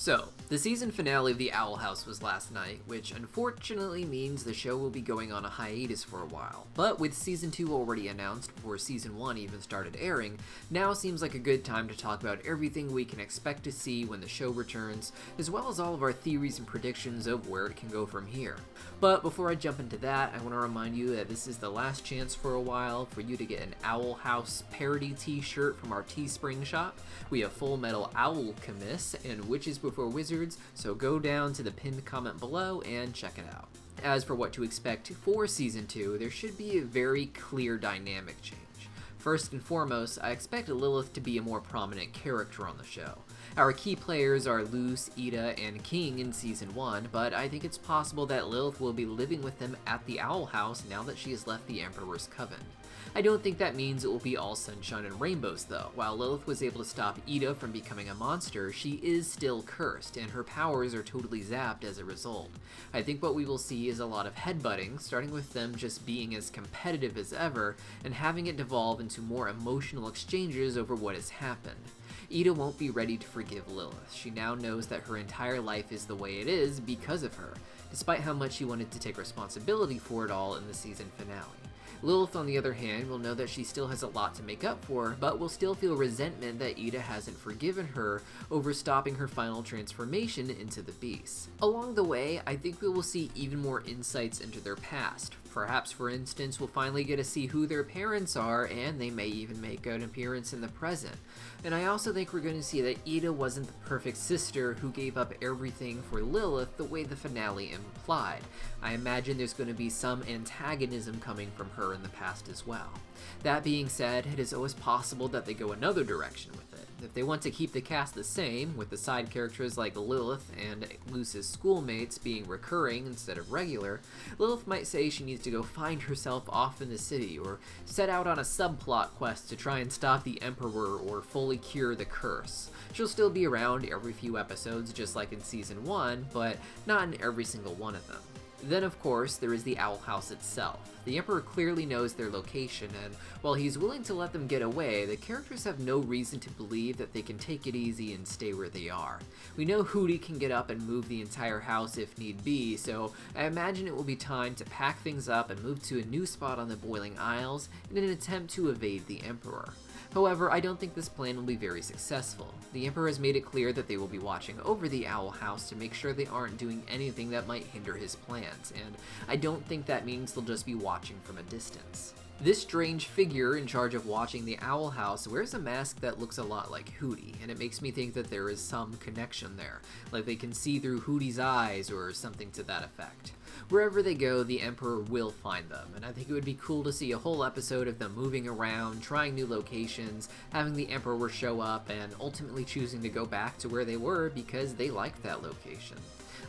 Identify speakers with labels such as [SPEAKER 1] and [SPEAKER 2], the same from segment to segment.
[SPEAKER 1] So, the season finale of The Owl House was last night, which unfortunately means the show will be going on a hiatus for a while. But with season 2 already announced before season 1 even started airing, now seems like a good time to talk about everything we can expect to see when the show returns, as well as all of our theories and predictions of where it can go from here. But before I jump into that, I want to remind you that this is the last chance for a while for you to get an Owl House parody t-shirt from our Teespring shop. We have Full Metal Alchemist and Witches Before Wizards, so go down to the pinned comment below and check it out. As for what to expect for Season 2, there should be a very clear dynamic change. First and foremost, I expect Lilith to be a more prominent character on the show. Our key players are Luce, Ida, and King in Season 1, but I think it's possible that Lilith will be living with them at the Owl House now that she has left the Emperor's coven. I don't think that means it will be all sunshine and rainbows though. While Lilith was able to stop Ida from becoming a monster, she is still cursed, and her powers are totally zapped as a result. I think what we will see is a lot of headbutting, starting with them just being as competitive as ever, and having it devolve into more emotional exchanges over what has happened. Ida won't be ready to forgive Lilith. She now knows that her entire life is the way it is because of her, despite how much she wanted to take responsibility for it all in the season finale. Lilith, on the other hand, will know that she still has a lot to make up for, but will still feel resentment that Ida hasn't forgiven her over stopping her final transformation into the beast. Along the way, I think we will see even more insights into their past. Perhaps, for instance, we'll finally get to see who their parents are, and they may even make an appearance in the present. And I also think we're going to see that Ida wasn't the perfect sister who gave up everything for Lilith the way the finale implied. I imagine there's going to be some antagonism coming from her in the past as well. That being said, it is always possible that they go another direction with it. If they want to keep the cast the same, with the side characters like Lilith and Luce's schoolmates being recurring instead of regular, Lilith might say she needs to go find herself off in the city, or set out on a subplot quest to try and stop the Emperor or fully cure the curse. She'll still be around every few episodes just like in Season 1, but not in every single one of them. Then, of course, there is the Owl House itself. The Emperor clearly knows their location, and while he's willing to let them get away, the characters have no reason to believe that they can take it easy and stay where they are. We know Hootie can get up and move the entire house if need be, so I imagine it will be time to pack things up and move to a new spot on the Boiling Isles in an attempt to evade the Emperor. However, I don't think this plan will be very successful. The Emperor has made it clear that they will be watching over the Owl House to make sure they aren't doing anything that might hinder his plans, and I don't think that means they'll just be watching from a distance. This strange figure in charge of watching the Owl House wears a mask that looks a lot like Hootie, and it makes me think that there is some connection there, like they can see through Hootie's eyes or something to that effect. Wherever they go, the Emperor will find them, and I think it would be cool to see a whole episode of them moving around, trying new locations, having the Emperor show up, and ultimately choosing to go back to where they were because they liked that location.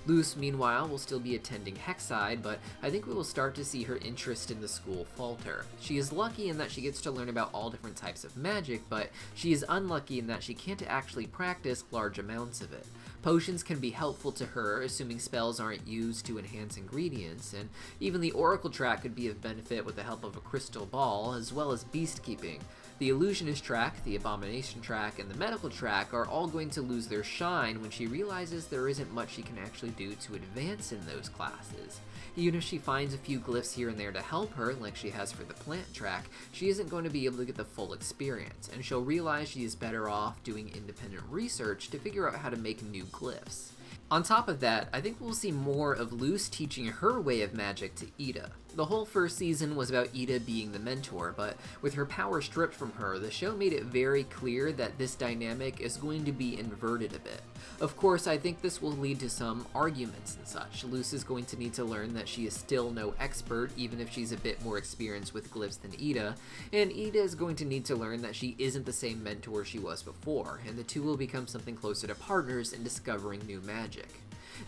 [SPEAKER 1] Luce, meanwhile, will still be attending Hexside, but I think we will start to see her interest in the school falter. She is lucky in that she gets to learn about all different types of magic, but she is unlucky in that she can't actually practice large amounts of it. Potions can be helpful to her, assuming spells aren't used to enhance ingredients, and even the Oracle track could be of benefit with the help of a crystal ball, as well as beast keeping. The Illusionist track, the Abomination track, and the Medical track are all going to lose their shine when she realizes there isn't much she can actually do to advance in those classes. Even if she finds a few glyphs here and there to help her, like she has for the Plant track, she isn't going to be able to get the full experience, and she'll realize she is better off doing independent research to figure out how to make new glyphs. On top of that, I think we'll see more of Luce teaching her way of magic to Ida. The whole first season was about Ida being the mentor, but with her power stripped from her, the show made it very clear that this dynamic is going to be inverted a bit. Of course, I think this will lead to some arguments and such. Luce is going to need to learn that she is still no expert, even if she's a bit more experienced with glyphs than Ida, and Ida is going to need to learn that she isn't the same mentor she was before, and the two will become something closer to partners in discovering new magic.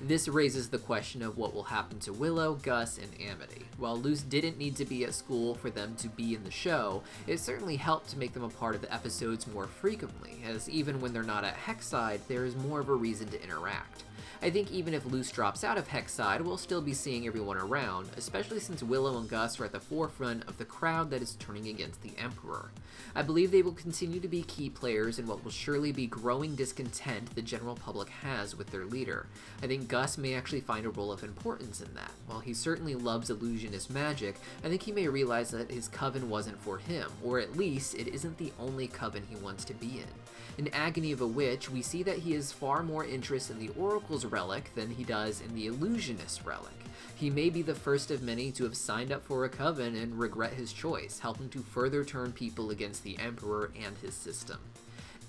[SPEAKER 1] This raises the question of what will happen to Willow, Gus, and Amity. While Luce didn't need to be at school for them to be in the show, it certainly helped to make them a part of the episodes more frequently, as even when they're not at Hexside, there is more of a reason to interact. I think even if Luce drops out of Hexside, we'll still be seeing everyone around, especially since Willow and Gus are at the forefront of the crowd that is turning against the Emperor. I believe they will continue to be key players in what will surely be growing discontent the general public has with their leader. I think Gus may actually find a role of importance in that. While he certainly loves illusionist magic, I think he may realize that his coven wasn't for him, or at least it isn't the only coven he wants to be in. In Agony of a Witch, we see that he has far more interest in the Oracle's relic than he does in the Illusionist's relic. He may be the first of many to have signed up for a coven and regret his choice, helping to further turn people against the Emperor and his system.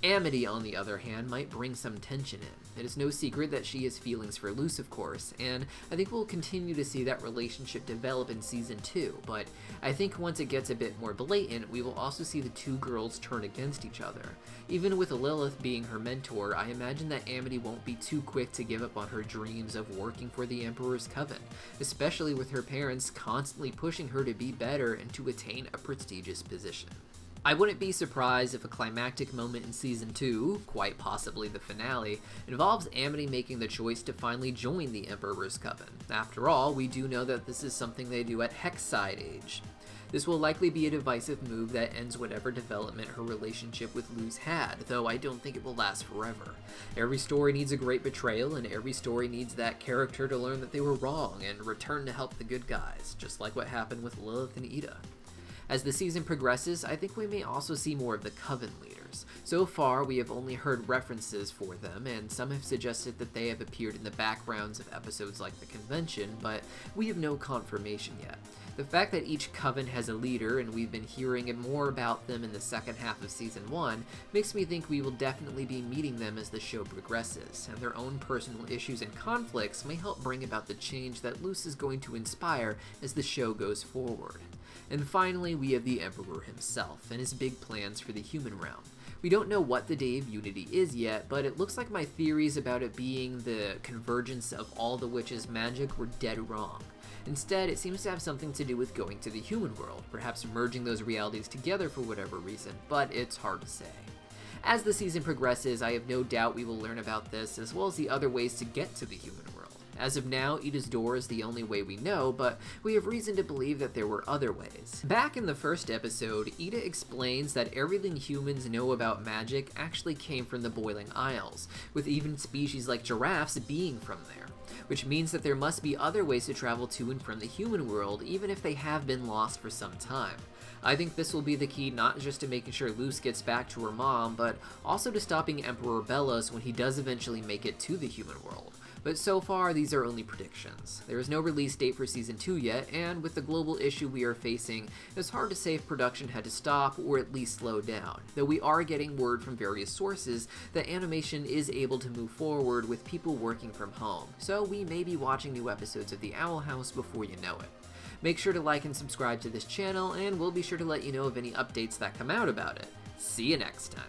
[SPEAKER 1] Amity, on the other hand, might bring some tension in. It is no secret that she has feelings for Luce, of course, and I think we'll continue to see that relationship develop in Season 2, but I think once it gets a bit more blatant, we will also see the two girls turn against each other. Even with Lilith being her mentor, I imagine that Amity won't be too quick to give up on her dreams of working for the Emperor's coven, especially with her parents constantly pushing her to be better and to attain a prestigious position. I wouldn't be surprised if a climactic moment in Season 2, quite possibly the finale, involves Amity making the choice to finally join the Emperor's Coven. After all, we do know that this is something they do at Hexside age. This will likely be a divisive move that ends whatever development her relationship with Luce had, though I don't think it will last forever. Every story needs a great betrayal, and every story needs that character to learn that they were wrong and return to help the good guys, just like what happened with Lilith and Ida. As the season progresses, I think we may also see more of the Coven leaders. So far, we have only heard references for them, and some have suggested that they have appeared in the backgrounds of episodes like the convention, but we have no confirmation yet. The fact that each coven has a leader, and we've been hearing more about them in the second half of Season 1, makes me think we will definitely be meeting them as the show progresses, and their own personal issues and conflicts may help bring about the change that Luce is going to inspire as the show goes forward. And finally, we have the Emperor himself, and his big plans for the human realm. We don't know what the Day of Unity is yet, but it looks like my theories about it being the convergence of all the witches' magic were dead wrong. Instead, it seems to have something to do with going to the human world, perhaps merging those realities together for whatever reason, but it's hard to say. As the season progresses, I have no doubt we will learn about this, as well as the other ways to get to the human world. As of now, Ida's door is the only way we know, but we have reason to believe that there were other ways. Back in the first episode, Ida explains that everything humans know about magic actually came from the Boiling Isles, with even species like giraffes being from there, which means that there must be other ways to travel to and from the human world, even if they have been lost for some time. I think this will be the key not just to making sure Luce gets back to her mom, but also to stopping Emperor Belos when he does eventually make it to the human world. But so far, these are only predictions. There is no release date for Season 2 yet, and with the global issue we are facing, it's hard to say if production had to stop or at least slow down, though we are getting word from various sources that animation is able to move forward with people working from home, so we may be watching new episodes of The Owl House before you know it. Make sure to like and subscribe to this channel, and we'll be sure to let you know of any updates that come out about it. See you next time.